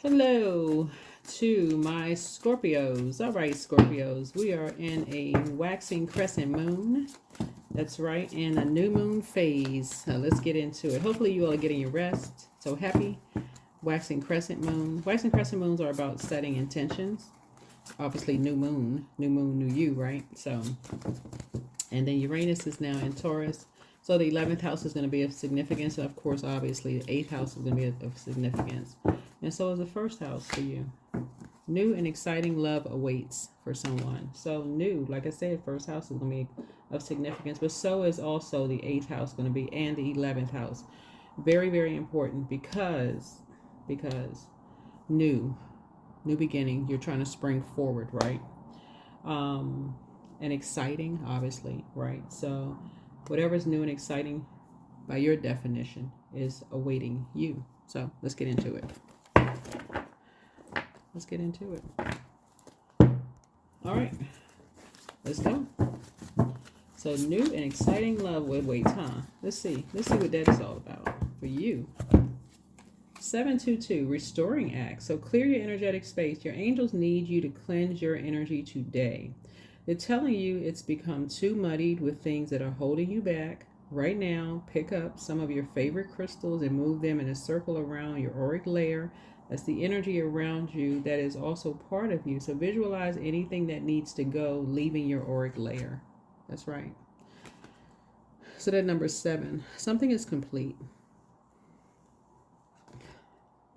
Hello to my Scorpios. All right, Scorpios, we are in a waxing crescent moon. That's right, in a new moon phase. So let's get into it. Hopefully, you all are getting your rest. So happy waxing crescent moon. Waxing crescent moons are about setting intentions. Obviously, new moon, new you, right? So, and then Uranus is now in Taurus. So the 11th house is going to be of significance. And of course, obviously, the 8th house is going to be of significance. And so is the first house for you. New and exciting love awaits for someone. So new, like I said, first house is going to be of significance. But so is also the 8th house going to be, and the 11th house. Very, very important because new beginning. You're trying to spring forward, right? And exciting, obviously, right? So whatever's new and exciting by your definition is awaiting you. So let's get into it. Let's get into it. All right, let's go. So new and exciting love awaits, huh? Let's see what that is all about for you. 722, restoring act. So clear your energetic space. Your angels need you to cleanse your energy today. They're telling you it's become too muddied with things that are holding you back. Right now, pick up some of your favorite crystals and move them in a circle around your auric layer. That's the energy around you that is also part of you. So visualize anything that needs to go, leaving your auric layer. That's right. So that number 7, something is complete.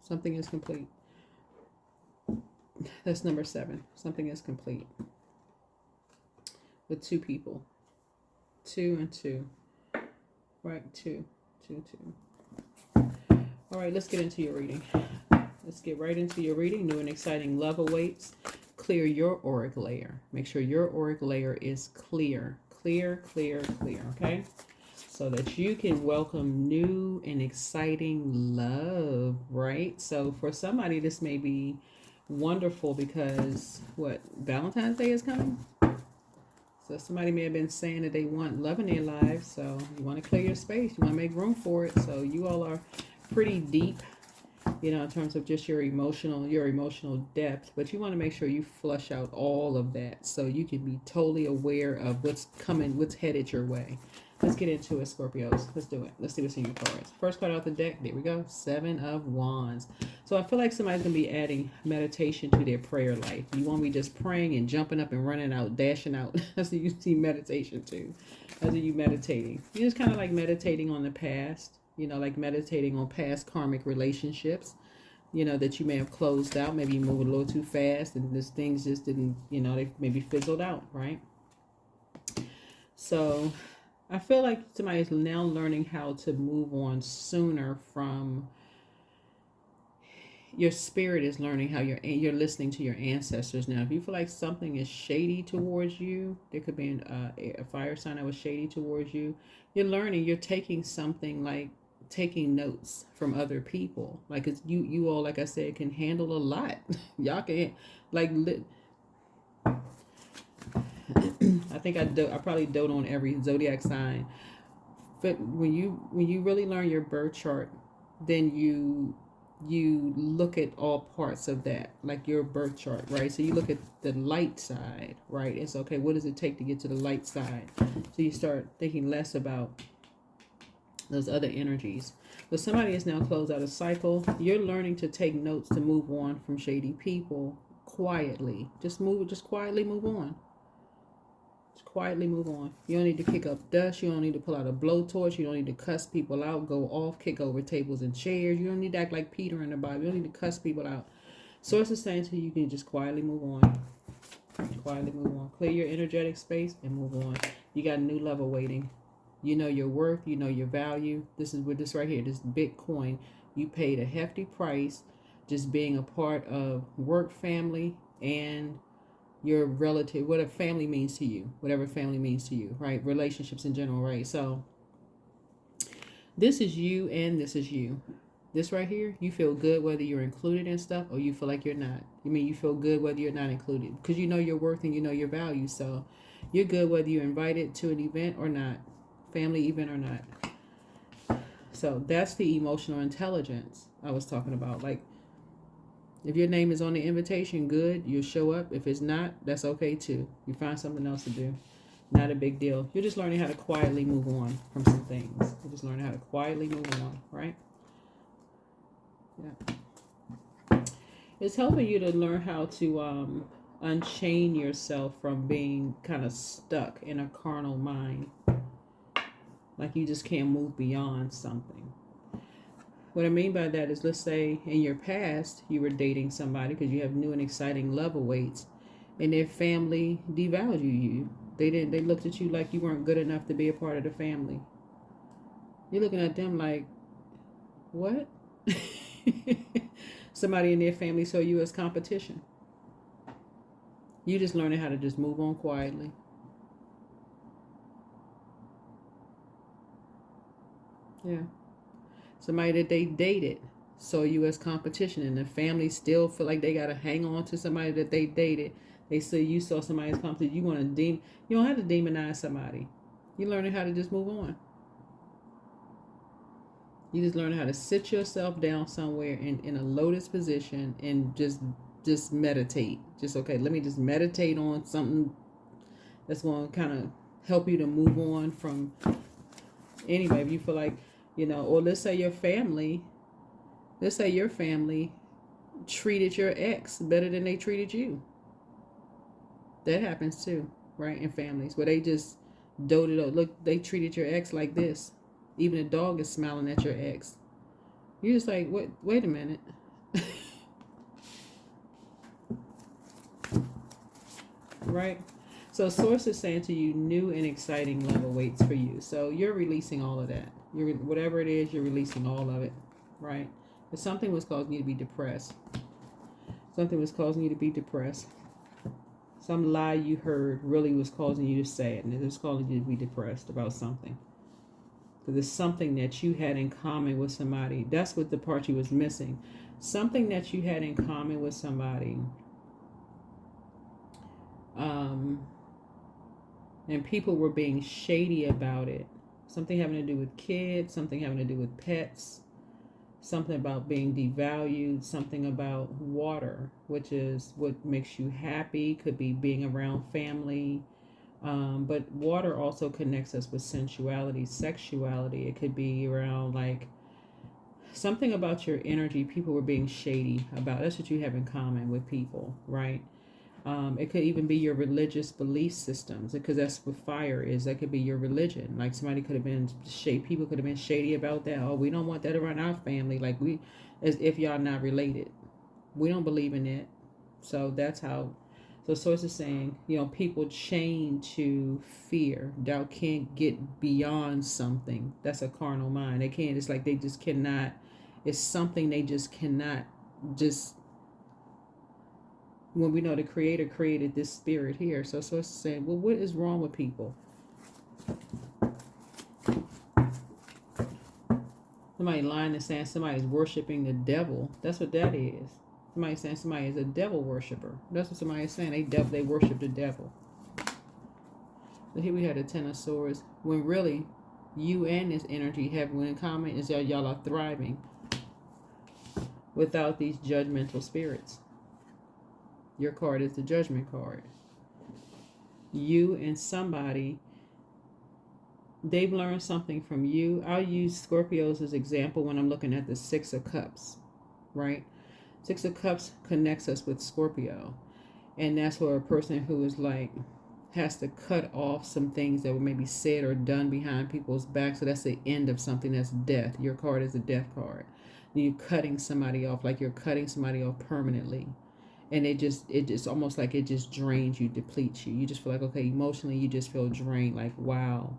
Something is complete. That's number 7. Something is complete. With 2 people. 2 and 2. Right, 2. All right, let's get into your reading. Let's get right into your reading. New and exciting love awaits. Clear your auric layer. Make sure your auric layer is clear. Clear, okay? So that you can welcome new and exciting love, right? So for somebody, this may be wonderful because, Valentine's Day is coming? So somebody may have been saying that they want love in their lives. So you want to clear your space. You want to make room for it. So you all are pretty deep, in terms of just your emotional depth. But you want to make sure you flush out all of that so you can be totally aware of what's coming, what's headed your way. Let's get into it, Scorpios. Let's do it. Let's see what's in your cards. First card out the deck. There we go. 7 of Wands. So I feel like somebody's going to be adding meditation to their prayer life. You won't be just praying and jumping up and running out, dashing out. That's what you see meditation too. That's what you meditating. You're just kind of like meditating on the past. Like meditating on past karmic relationships, that you may have closed out. Maybe you moved a little too fast and these things just didn't, they maybe fizzled out, right? So I feel like somebody's now learning how to move on sooner from your spirit is learning how you're listening to your ancestors now. If you feel like something is shady towards you, there could be a fire sign that was shady towards you. You're learning, you're taking something like taking notes from other people. Like it's you all, like I said, can handle a lot. Y'all can I think I probably dote on every zodiac sign. But when you really learn your birth chart, then you look at all parts of that, like your birth chart, right? So you look at the light side, right? It's okay, what does it take to get to the light side? So you start thinking less about those other energies. But somebody has now closed out a cycle. You're learning to take notes to move on from shady people quietly. Just quietly move on. Quietly move on. You don't need to kick up dust. You don't need to pull out a blowtorch. You don't need to cuss people out, go off, kick over tables and chairs. You don't need to act like Peter in the Bible. You don't need to cuss people out. Source is saying to you, you can just quietly move on. Quietly move on. Clear your energetic space and move on. You got a new level waiting. You know your worth. You know your value. This is with this right here, this Bitcoin. You paid a hefty price just being a part of work, family, and your relative, whatever family means to you, right? Relationships in general, right? So this is you and this is you. This right here, you feel good whether you're included in stuff or you feel like you're not. You feel good whether you're not included because you know your worth and you know your value. So you're good whether you're invited to an event or not, family event or not. So that's the emotional intelligence I was talking about. Like If your name is on the invitation, good, you'll show up. If it's not, that's okay too. You find something else to do. Not a big deal. You're just learning how to quietly move on from some things. You're just learning how to quietly move on, right? Yeah. It's helping you to learn how to unchain yourself from being kind of stuck in a carnal mind. Like you just can't move beyond something. What I mean by that is, let's say in your past you were dating somebody because you have new and exciting love awaits, and their family devalued you. They looked at you like you weren't good enough to be a part of the family. You're looking at them like, what? Somebody in their family saw you as competition. You just learning how to just move on quietly. Yeah. Somebody that they dated saw you as competition, and the family still feel like they gotta hang on to somebody that they dated. They say you saw somebody as competition. You want to You don't have to demonize somebody. You're learning how to just move on. You just learn how to sit yourself down somewhere in a lotus position and just meditate. Just okay, let me just meditate on something that's going to kind of help you to move on from. Anyway, if you feel like, or let's say your family treated your ex better than they treated you. That happens too, right? In families where they just doted up. Look, they treated your ex like this. Even a dog is smiling at your ex. You're just like, wait a minute. Right? So source is saying to you, new and exciting love awaits for you. So you're releasing all of that. Whatever it is, you're releasing all of it. Right? If something was causing you to be depressed. Something was causing you to be depressed. Some lie you heard really was causing you to sad, and it was causing you to be depressed about something. Because it's something that you had in common with somebody. That's what the part you was missing. Something that you had in common with somebody. And people were being shady about it. Something having to do with kids, something having to do with pets, something about being devalued, something about water, which is what makes you happy, could be being around family. But water also connects us with sensuality, sexuality. It could be around like something about your energy. People were being shady about. That's what you have in common with people, right? It could even be your religious belief systems, because that's what fire is. That could be your religion. Like somebody could have been shady. People could have been shady about that. Oh, we don't want that around our family. Like as if y'all not related. We don't believe in it. So that's how. So source is saying, people chained to fear, doubt, can't get beyond something. That's a carnal mind. They can't. It's like they just cannot. It's something they just cannot just. When we know the Creator created this spirit here. So source is saying, well, what is wrong with people? Somebody lying and saying somebody's worshiping the devil. That's what that is. Somebody saying somebody is a devil worshiper. That's what somebody is saying. They worship the devil. So here we had a Ten of Swords. When really, you and this energy have one in common is that y'all are thriving without these judgmental spirits. Your card is the Judgment card. You and somebody, they've learned something from you. I'll use Scorpios as example when I'm looking at the Six of Cups, right? Six of Cups connects us with Scorpio. And that's where a person who is like, has to cut off some things that were maybe said or done behind people's back. So that's the end of something. That's death. Your card is a death card. You're cutting somebody off, like you're cutting somebody off permanently. And it just almost like it just drains you, depletes you. You just feel like, okay, emotionally, you just feel drained. Like, wow,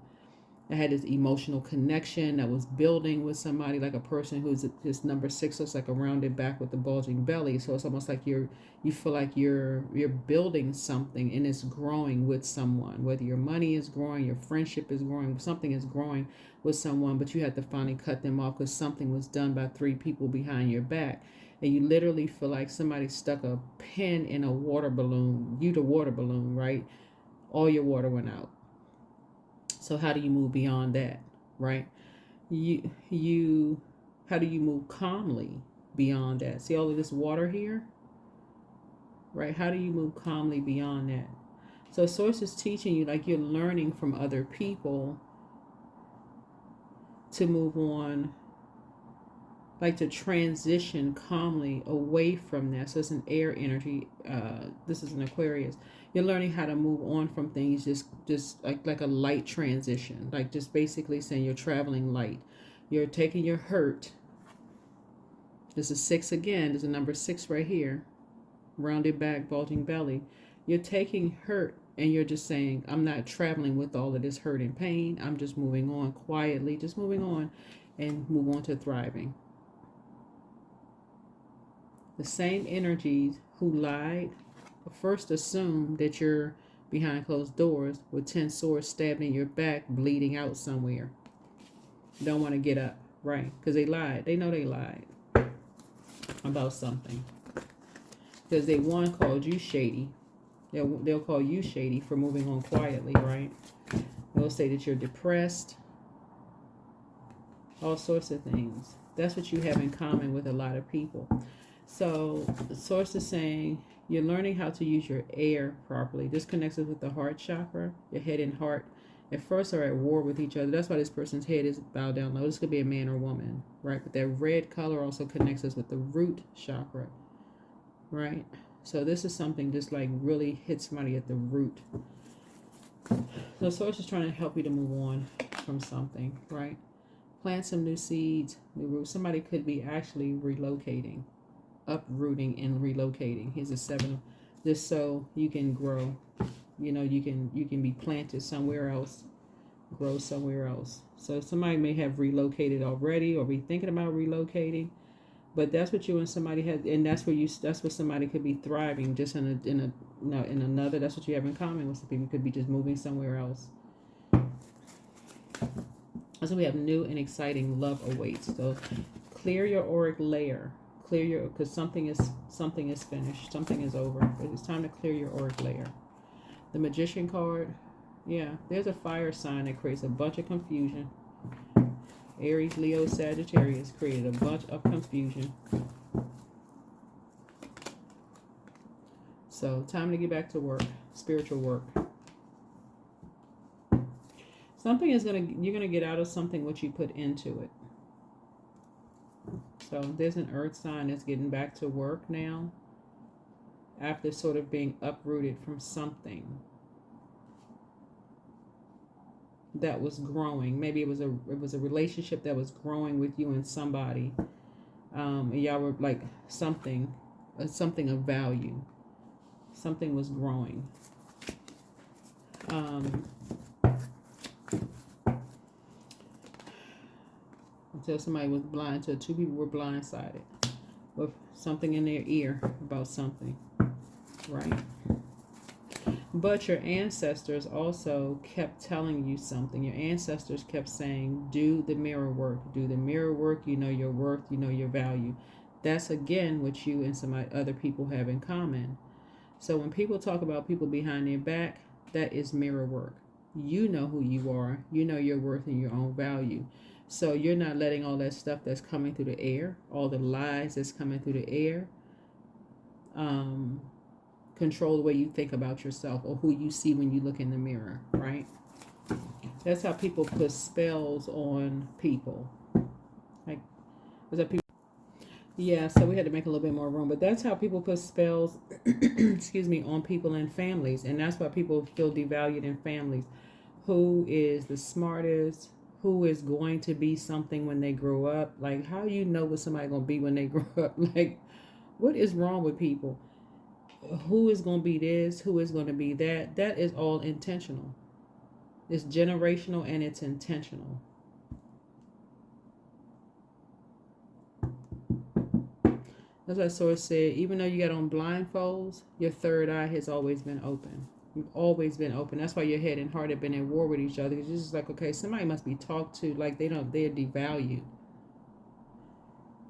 I had this emotional connection that was building with somebody, like a person who's this number 6 looks like a rounded back with a bulging belly. So it's almost like you feel like you're building something and it's growing with someone. Whether your money is growing, your friendship is growing, something is growing with someone, but you had to finally cut them off because something was done by 3 people behind your back. And you literally feel like somebody stuck a pin in a water balloon. You the water balloon, right? All your water went out. So how do you move beyond that, right? How do you move calmly? beyond that. See all of this water here, right? How do you move calmly beyond that? So source is teaching you, like you're learning from other people to move on, like to transition calmly away from that. So it's an air energy. This is an Aquarius. You're learning how to move on from things, just like a light transition, like just basically saying you're traveling light. You're taking your hurt. This is 6 again. There's a number 6 right here. Rounded back, bulging belly. You're taking hurt and you're just saying, I'm not traveling with all of this hurt and pain. I'm just moving on quietly, just moving on and move on to thriving. The same energies who lied first assume that you're behind closed doors with 10 swords stabbed in your back, bleeding out somewhere. Don't want to get up, right? Because they lied. They know they lied about something. Because they, one, called you shady. They'll call you shady for moving on quietly, right? They'll say that you're depressed. All sorts of things. That's what you have in common with a lot of people. So the source is saying you're learning how to use your air properly. This connects us with the heart chakra. Your head and heart at first are at war with each other. That's why this person's head is bowed down low. This could be a man or woman, right? But that red color also connects us with the root chakra, right? So this is something just like really hits somebody at the root. So source is trying to help you to move on from something, right? Plant some new seeds, new roots. Somebody could be actually relocating, uprooting and relocating. Here's a 7, just so you can grow. You know, you can be planted somewhere else, grow somewhere else. So somebody may have relocated already or be thinking about relocating. But that's what you and somebody have, and that's where somebody could be thriving, just in another. That's what you have in common with some people. You could be just moving somewhere else. So we have new and exciting love awaits. So clear your auric layer. Because something is finished. Something is over. It's time to clear your auric layer. The Magician card, yeah, there's a fire sign that creates a bunch of confusion. Aries, Leo, Sagittarius created a bunch of confusion. So time to get back to work, spiritual work. You're gonna get out of something what you put into it. So there's an earth sign that's getting back to work now after sort of being uprooted from something that was growing. Maybe it was a relationship that was growing with you and somebody, and y'all were like something of value. Something was growing. Until somebody was blind. Till 2 people were blindsided with something in their ear about something, right? But your ancestors also kept telling you something. Your ancestors kept saying, do the mirror work. Do the mirror work. You know your worth. You know your value. That's, again, what you and some other people have in common. So when people talk about people behind their back, that is mirror work. You know who you are. You know your worth and your own value. So you're not letting all that stuff that's coming through the air, all the lies that's coming through the air, control the way you think about yourself or who you see when you look in the mirror, right? That's how people put spells on people. Like, was that people? Yeah, so we had to make a little bit more room, but that's how people put spells, excuse me, on people and families, and that's why people feel devalued in families. Who is the smartest? Who is going to be something when they grow up? Like, how you know what somebody gonna be when they grow up? Like, what is wrong with people? Who is going to be this? Who is going to be that? That is all intentional. It's generational and it's intentional. As I sort of said, even though you got on blindfolds, your third eye has always been open. You've always been open. That's why your head and heart have been at war with each other. It's just like, okay, somebody must be talked to like they're devalued.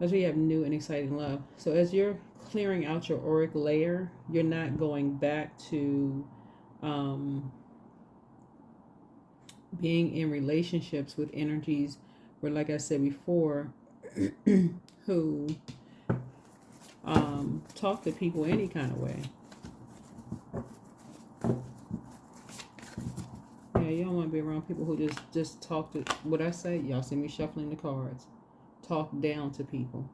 As we have new and exciting love. So as you're clearing out your auric layer, you're not going back to being in relationships with energies where, like I said before, who talk to people any kind of way. Yeah, you don't want to be around people who just talk to, what I say, y'all see me shuffling the cards, talk down to people.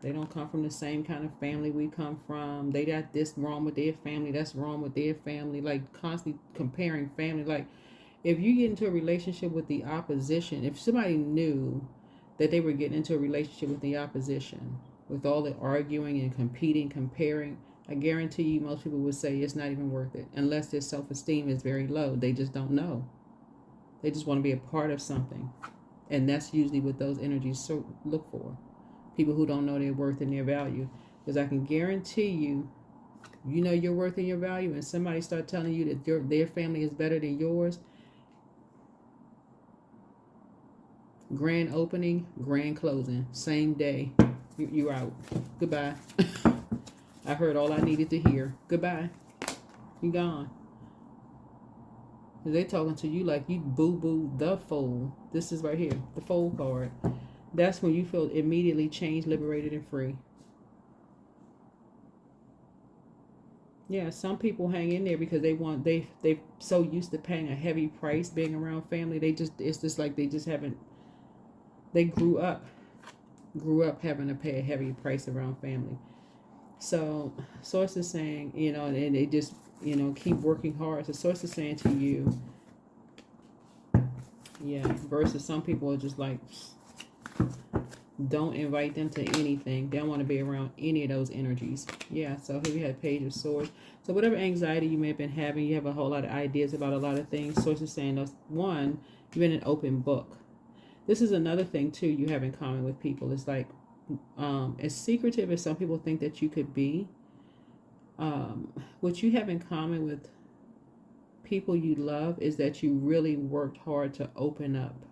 They don't come from the same kind of family we come from. They got this wrong with their family, that's wrong with their family. Like constantly comparing family. Like if you get into a relationship with the opposition, if somebody knew that they were getting into a relationship with the opposition, with all the arguing and competing, comparing, I guarantee you most people would say it's not even worth it unless their self-esteem is very low. They just don't know. They just want to be a part of something. And that's usually what those energies look for. People who don't know their worth and their value. Because I can guarantee you, you know your worth and your value, and somebody start telling you that their family is better than yours. Grand opening, grand closing, same day. You're out. Goodbye. I heard all I needed to hear. Goodbye. You gone. They talking to you like you boo-boo the fool. This is right here, the fool card. That's when you feel immediately changed, liberated, and free. Yeah, some people hang in there because they so used to paying a heavy price being around family. It's just like they just haven't. They grew up having to pay a heavy price around family. So Source is saying, and they just keep working hard. So Source is saying to you, yeah. Versus some people are just like, don't invite them to anything. They don't want to be around any of those energies. Yeah, so here we have Page of Swords. So whatever anxiety you may have been having, you have a whole lot of ideas about a lot of things. Source is saying, one, you've been an open book. This is another thing, too, you have in common with people. It's like, as secretive as some people think that you could be, what you have in common with people you love is that you really worked hard to open up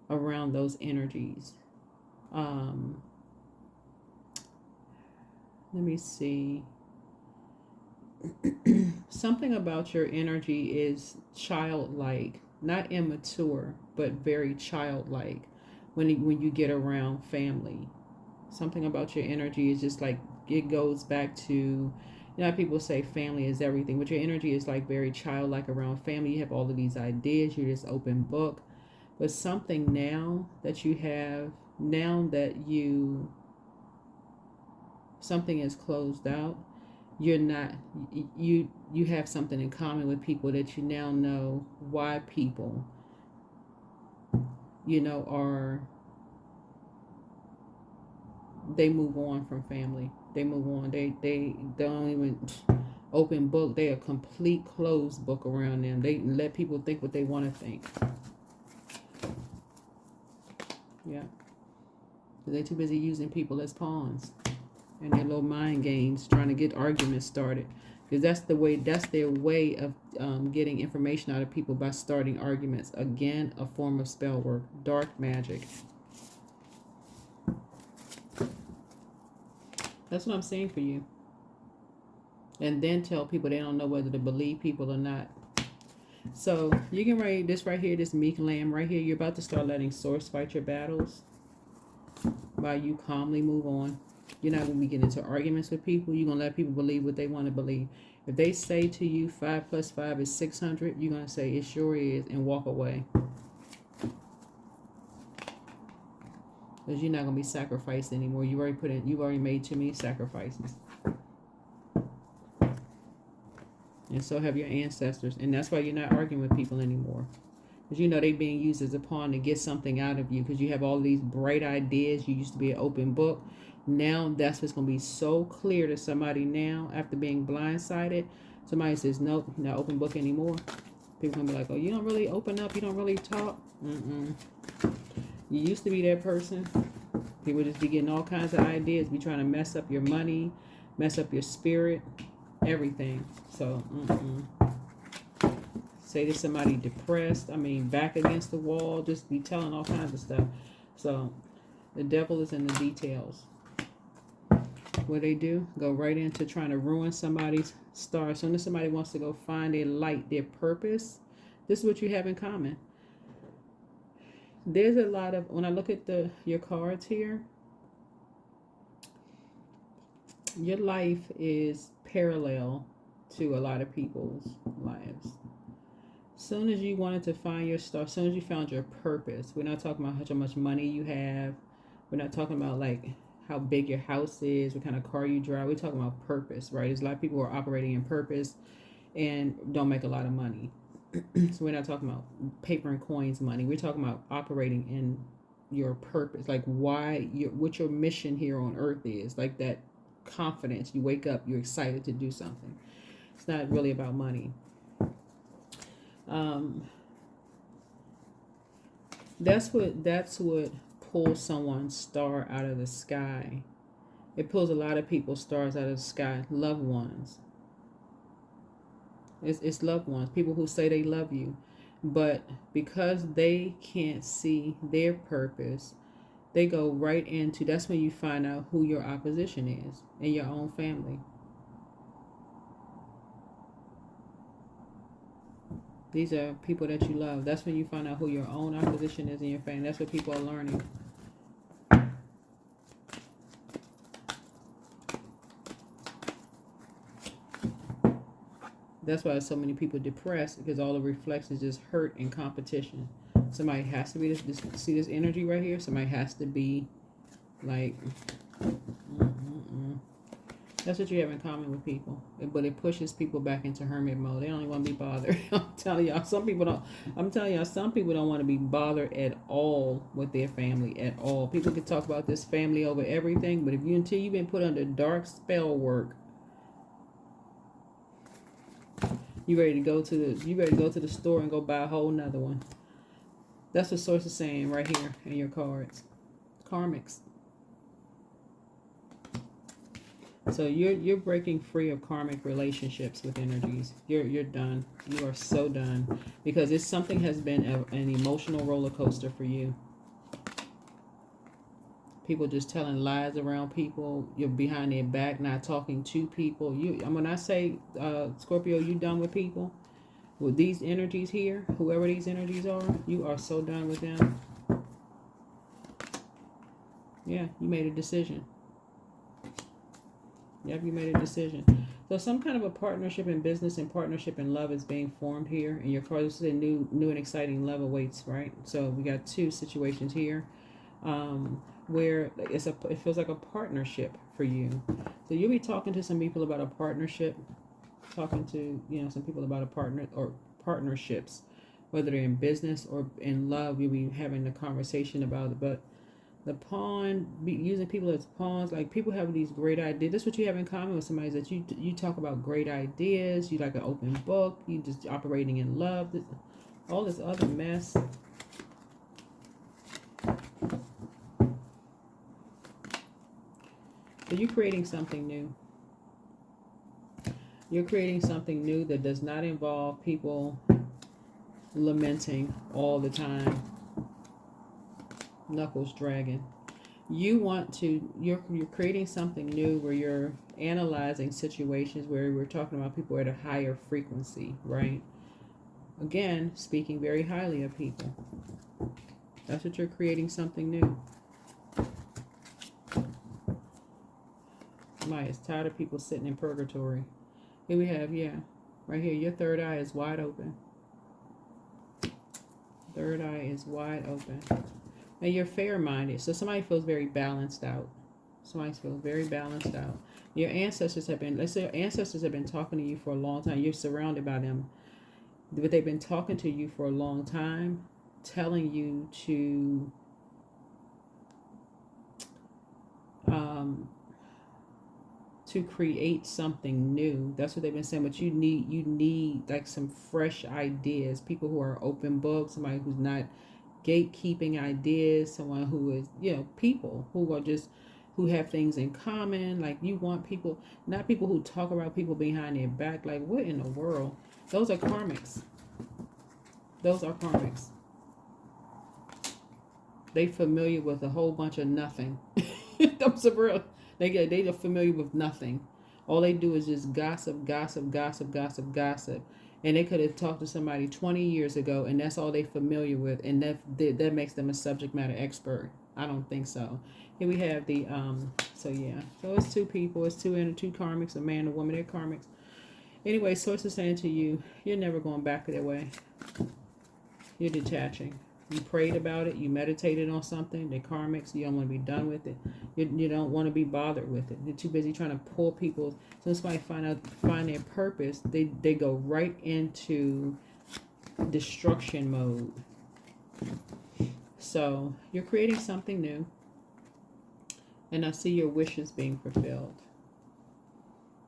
around those energies. Let me see. Something about your energy is childlike, not immature, but very childlike when you get around family. Something about your energy is just like, it goes back to, people say family is everything, but your energy is like very childlike around family. You have all of these ideas, you're this open book. But something now that you have, something is closed out, you're not, you have something in common with people that you now know why people, they move on from family. They move on. They don't even open book. They a complete closed book around them. They let people think what they want to think. Yeah. They're too busy using people as pawns and their little mind games, trying to get arguments started. Because that's their way of getting information out of people, by starting arguments. Again, a form of spell work, dark magic. That's what I'm saying for you. And then tell people they don't know whether to believe people or not. So you can write this right here, this meek lamb right here. You're about to start letting Source fight your battles while you calmly move on. You're not going to be getting into arguments with people. You're going to let people believe what they want to believe. If they say to you 5 + 5 is 600, you're going to say it sure is and walk away. Because you're not going to be sacrificed anymore. You've already made too many sacrifices. And so have your ancestors. And that's why you're not arguing with people anymore. Because they're being used as a pawn to get something out of you. Because you have all these bright ideas. You used to be an open book. Now that's what's going to be so clear to somebody now after being blindsided. Somebody says, nope, not open book anymore. People going to be like, oh, you don't really open up. You don't really talk. You used to be that person. People just be getting all kinds of ideas, be trying to mess up your money, mess up your spirit, everything. So, say to somebody depressed, back against the wall, just be telling all kinds of stuff. So, the devil is in the details. What they do, go right into trying to ruin somebody's star. As soon as somebody wants to go find their light, their purpose, this is what you have in common. There's a lot of, when I look at your cards here, Your life is parallel to a lot of people's lives. Soon as you wanted to find your star, soon as you found your purpose, we're not talking about how much money you have. We're not talking about like how big your house is, what kind of car you drive. We're talking about purpose, right? There's a lot of people who are operating in purpose and don't make a lot of money. So we're not talking about paper and coins money. We're talking about operating in your purpose, like what your mission here on earth is, like that confidence. You wake up, you're excited to do something. It's not really about money. That's what pulls someone's star out of the sky. It pulls a lot of people's stars out of the sky. Loved ones. It's loved ones. People who say they love you, but because they can't see their purpose, they go right into. That's when you find out who your opposition is in your own family. These are people that you love. That's when you find out who your own opposition is in your family. That's what people are learning. That's why so many people depressed, because all the reflections just hurt and competition. Somebody has to be see this energy right here. Somebody has to be like, that's what you have in common with people. But it pushes people back into hermit mode. They don't even want to be bothered. I'm telling y'all, some people don't. I'm telling y'all, some people don't want to be bothered at all with their family at all. People can talk about this family over everything, but until you've been put under dark spell work, you ready to go to the store and go buy a whole nother one. That's what Source is saying right here in your cards. Karmics. So you're breaking free of karmic relationships with energies. You're done. You are so done, because it's something has been an emotional roller coaster for you. People just telling lies around people. You're behind their back, not talking to people. When I say Scorpio, you done with people. With these energies here, whoever these energies are, you are so done with them. Yeah, you made a decision. Yep, you made a decision. So some kind of a partnership in business and partnership in love is being formed here. And your card is a new and exciting love awaits, right? So we got two situations here where it feels like a partnership for you. So you'll be talking to some people about a partnership, talking to some people about a partner or partnerships, whether they're in business or in love. You'll be having a conversation about it, but the pawn, using people as pawns, like people have these great ideas. That's what you have in common with somebody, is that you talk about great ideas. You like an open book. You just operating in love. All this other mess. So you're creating something new. You're creating something new that does not involve people lamenting all the time. Knuckles dragging. You're creating something new where you're analyzing situations where we're talking about people at a higher frequency, right? Again, speaking very highly of people. That's what you're creating, something new. Somebody is tired of people sitting in purgatory. Here we have, right here, your third eye is wide open. Third eye is wide open. And you're fair-minded. So somebody feels very balanced out. Somebody feels very balanced out. Your ancestors have been, let's say your ancestors have been talking to you for a long time. You're surrounded by them. But they've been talking to you for a long time, telling you to create something new. That's what they've been saying. But you need like some fresh ideas. People who are open books, somebody who's not gatekeeping ideas, someone who is, people who are just, who have things in common. Like you want people, not people who talk about people behind their back. Like what in the world? Those are karmics. Those are karmics. They familiar with a whole bunch of nothing. Those are real. They are familiar with nothing. All they do is just gossip. And they could have talked to somebody 20 years ago, and that's all they're familiar with, and that makes them a subject matter expert. I don't think so. Here we have the So yeah, so it's two people, it's two karmics, a man and a woman. They're karmics. Anyway, source is saying to you, you're never going back that way. You're detaching. You prayed about it. You meditated on something. They're karmics. You don't want to be done with it. You don't want to be bothered with it. You're too busy trying to pull people. So when somebody find their purpose, they go right into destruction mode. So you're creating something new. And I see your wishes being fulfilled.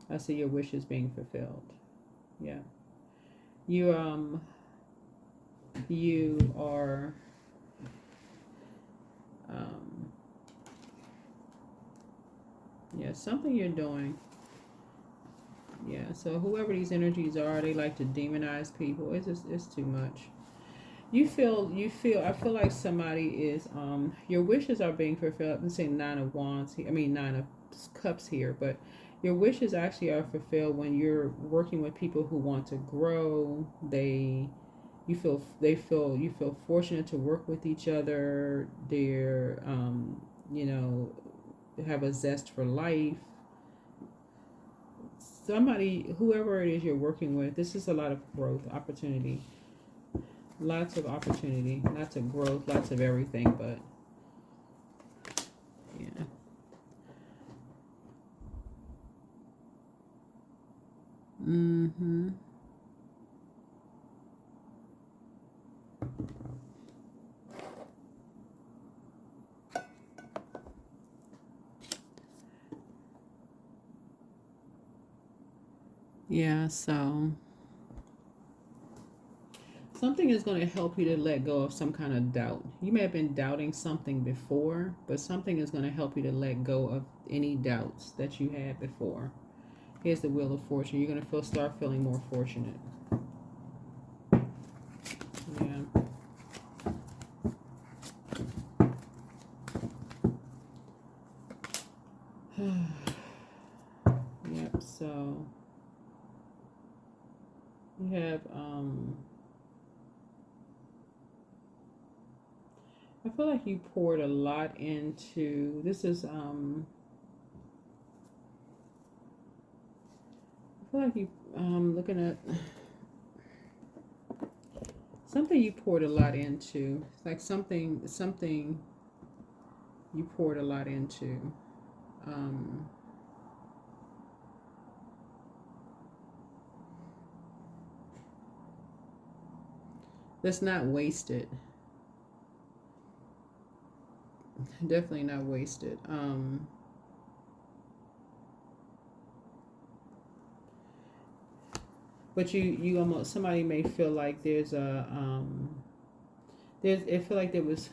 I see your wishes being fulfilled. Yeah. You are yeah, something you're doing. Yeah, so whoever these energies are, they like to demonize people. It's too much. I feel like somebody is your wishes are being fulfilled. I'm saying 9 of Wands here, I mean 9 of Cups here, but your wishes actually are fulfilled when you're working with people who want to grow. You feel fortunate to work with each other. They're you know, have a zest for life. Somebody, whoever it is you're working with, this is a lot of growth opportunity. Lots of opportunity, lots of growth, lots of everything, but yeah. Mm-hmm. Yeah, so something is going to help you to let go of some kind of doubt. You may have been doubting something before, but something is going to help you to let go of any doubts that you had before. Here's the Wheel of Fortune. You're going to start feeling more fortunate. Yeah. Yep, so you have I feel like you poured a lot into this is I feel like you looking at something you poured a lot into. It's like something you poured a lot into. That's not wasted. Definitely not wasted. But you almost, somebody may feel like there's a I feel like there was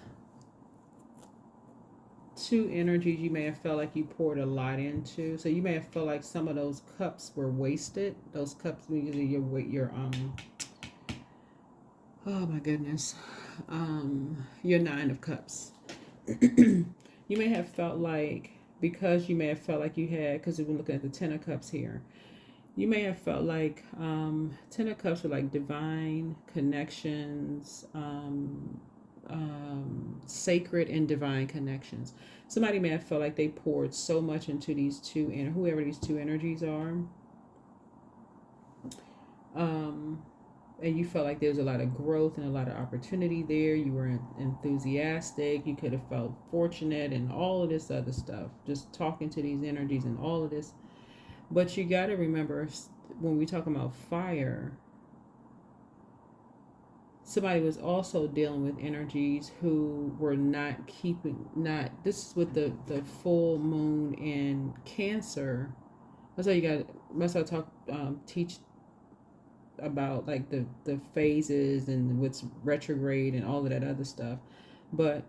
two energies you may have felt like you poured a lot into. So you may have felt like some of those cups were wasted. Those cups, usually your oh my goodness, your 9 of Cups. You may have felt like, because you may have felt like you had, because we're looking at the 10 of Cups here, you may have felt like 10 of Cups were like divine connections, sacred and divine connections. Somebody may have felt like they poured so much into these two, and whoever these two energies are, and you felt like there was a lot of growth and a lot of opportunity there. You were enthusiastic. You could have felt fortunate and all of this other stuff. Just talking to these energies and all of this. But you got to remember, when we talk about fire, somebody was also dealing with energies who were not, this is with the full moon in Cancer. That's how you got, that's how I teach about like the phases and what's retrograde and all of that other stuff. But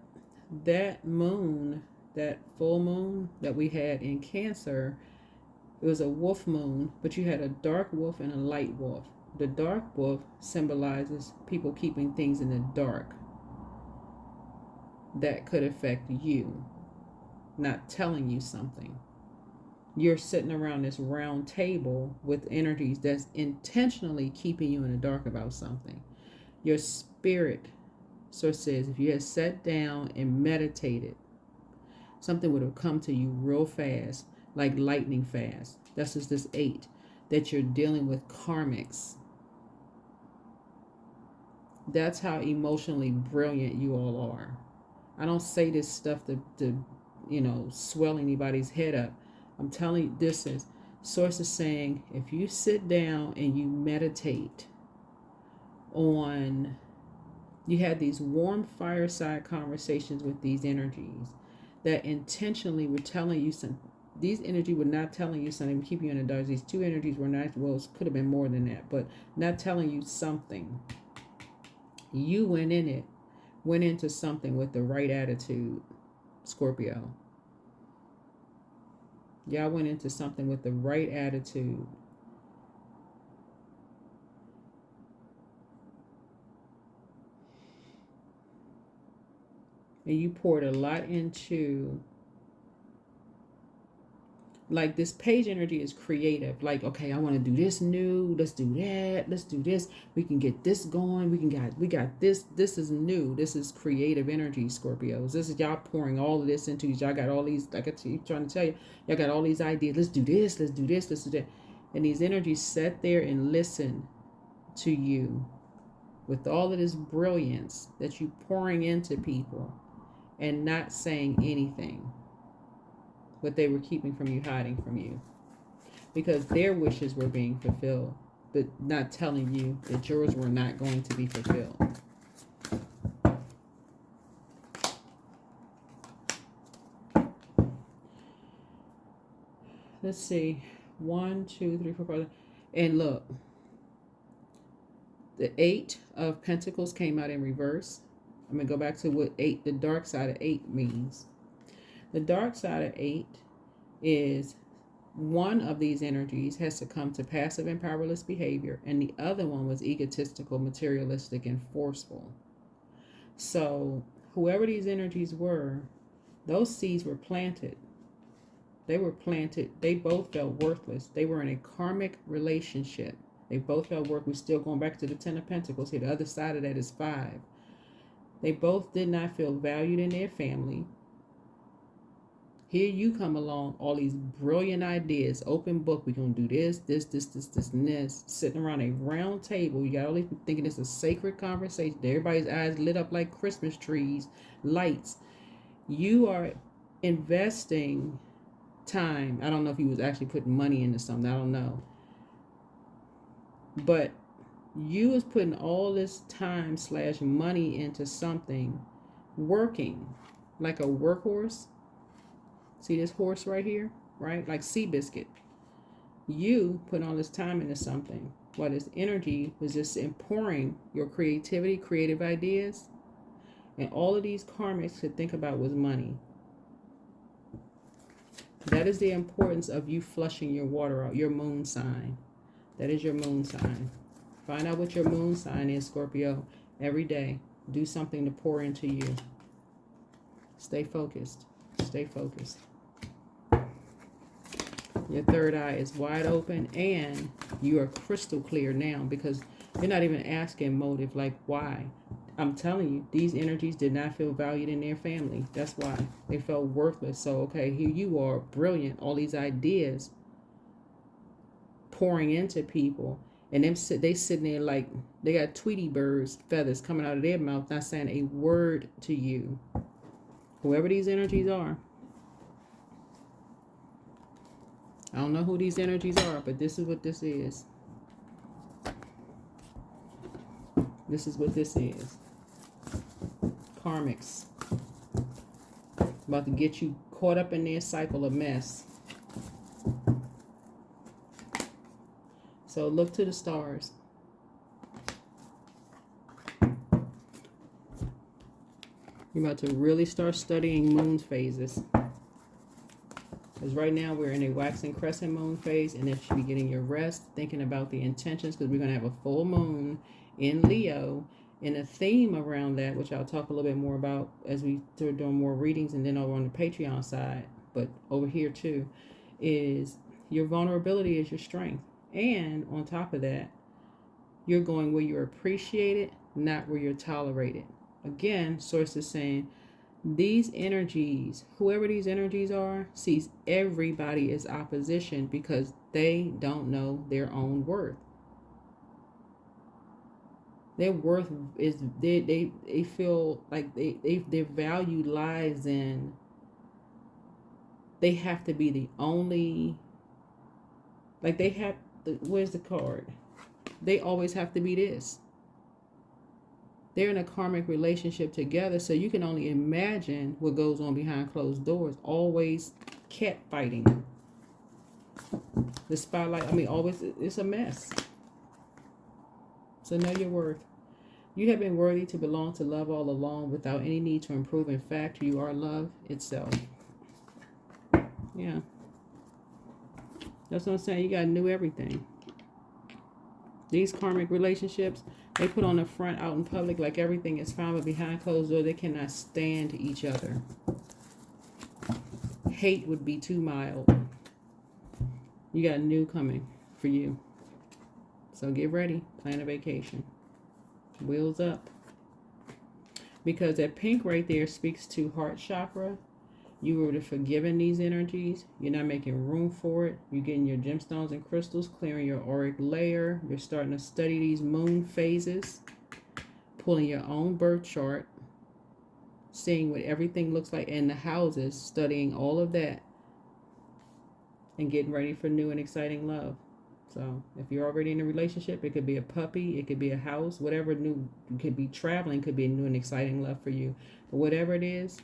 that moon, that full moon that we had in Cancer, it was a wolf moon, but you had a dark wolf and a light wolf. The dark wolf symbolizes people keeping things in the dark that could affect you, not telling you something. You're sitting around this round table with energies that's intentionally keeping you in the dark about something. Your spirit, so it says, if you had sat down and meditated. Something would have come to you real fast, like lightning fast. That's just this 8, that you're dealing with karmics. That's how emotionally brilliant you all are. I don't say this stuff to swell anybody's head up. I'm telling you, this is Source is saying, if you sit down and you meditate on, you had these warm fireside conversations with these energies that intentionally were telling you something. These energies were not telling you something, keeping you in the dark. These 2 energies were not, well, it could have been more than that, but not telling you something. You went into something with the right attitude, Scorpio. Y'all went into something with the right attitude. And you poured a lot into, like, this page energy is creative. Like, okay, I want to do this new. Let's do that. Let's do this. We can get this going. We got this. This is new. This is creative energy, Scorpios. This is y'all pouring all of this into. Y'all got all these, like I keep trying to tell you, y'all got all these ideas. Let's do this. Let's do this. Let's do that. And these energies sat there and listened to you with all of this brilliance that you pouring into people and not saying anything. What they were keeping from you, hiding from you, because their wishes were being fulfilled, but not telling you that yours were not going to be fulfilled. Let's see, 1, 2, 3, 4, 5, and look, the 8 of Pentacles came out in reverse. I'm gonna go back to what 8, the dark side of 8 means. The dark side of 8 is one of these energies has succumbed to passive and powerless behavior, and the other one was egotistical, materialistic, and forceful. So whoever these energies were, those seeds were planted. They were planted. They both felt worthless. They were in a karmic relationship. They both felt worthless. We're still going back to the 10 of Pentacles here. The other side of that is 5. They both did not feel valued in their family. Here you come along, all these brilliant ideas, open book, we're going to do this, and this, sitting around a round table. You got all these people thinking it's a sacred conversation. Everybody's eyes lit up like Christmas trees, lights. You are investing time. I don't know if he was actually putting money into something. I don't know. But you was putting all this time / money into something, working like a workhorse. See this horse right here, right? Like Seabiscuit. You put all this time into something while this energy was just pouring your creativity, creative ideas. And all of these karmics could think about was money. That is the importance of you flushing your water out, your moon sign. That is your moon sign. Find out what your moon sign is, Scorpio. Every day, do something to pour into you. Stay focused. Stay focused. Your third eye is wide open, and you are crystal clear now because you're not even asking motive, like why. I'm telling you, these energies did not feel valued in their family. That's why. They felt worthless. So, okay, here you are, brilliant, all these ideas pouring into people, and they sitting there like they got Tweety birds feathers coming out of their mouth, not saying a word to you. Whoever these energies are. I don't know who these energies are, but this is what this is. This is what this is. Karmics. About to get you caught up in their cycle of mess. So look to the stars. You're about to really start studying moon phases. Because right now we're in a waxing crescent moon phase, and if you be getting your rest, thinking about the intentions, because we're going to have a full moon in Leo, and a theme around that, which I'll talk a little bit more about as we start doing more readings, and then over on the Patreon side, but over here too, is your vulnerability is your strength. And on top of that, you're going where you're appreciated, not where you're tolerated. Again, Source is saying, These energies, whoever these energies are, sees everybody as opposition because they don't know their own worth. Their worth is they feel like their value lies in they have to be the only, like they have where's the card? They always have to be this. They're in a karmic relationship together, so you can only imagine what goes on behind closed doors. Always cat fighting. The spotlight, I mean, always, it's a mess. So know your worth. You have been worthy to belong to love all along without any need to improve. In fact, you are love itself. Yeah. That's what I'm saying. You got to know everything. These karmic relationships, they put on the front out in public like everything is fine, but behind closed doors, they cannot stand each other. Hate would be too mild. You got new coming for you. So get ready. Plan a vacation. Wheels up. Because that pink right there speaks to heart chakra. You were forgiven these energies. You're not making room for it. You're getting your gemstones and crystals, clearing your auric layer. You're starting to study these moon phases, pulling your own birth chart, seeing what everything looks like in the houses, studying all of that, and getting ready for new and exciting love. So if you're already in a relationship, it could be a puppy, it could be a house, whatever new, it could be traveling, could be a new and exciting love for you. But whatever it is,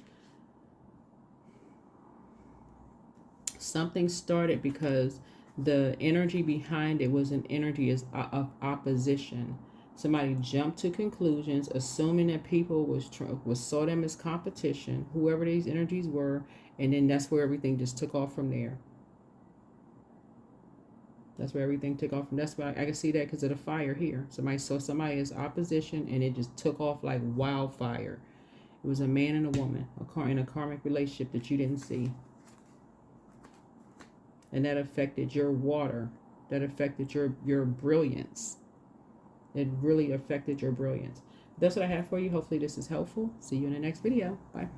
something started because the energy behind it was an energy of opposition. Somebody jumped to conclusions, assuming that people saw them as competition, whoever these energies were, and then that's where everything just took off from there. That's where everything took off. And that's why I can see that because of the fire here. Somebody saw somebody as opposition, and it just took off like wildfire. It was a man and a woman in a karmic relationship that you didn't see. And that affected your water. That affected your brilliance. It really affected your brilliance. That's what I have for you. Hopefully this is helpful. See you in the next video. Bye.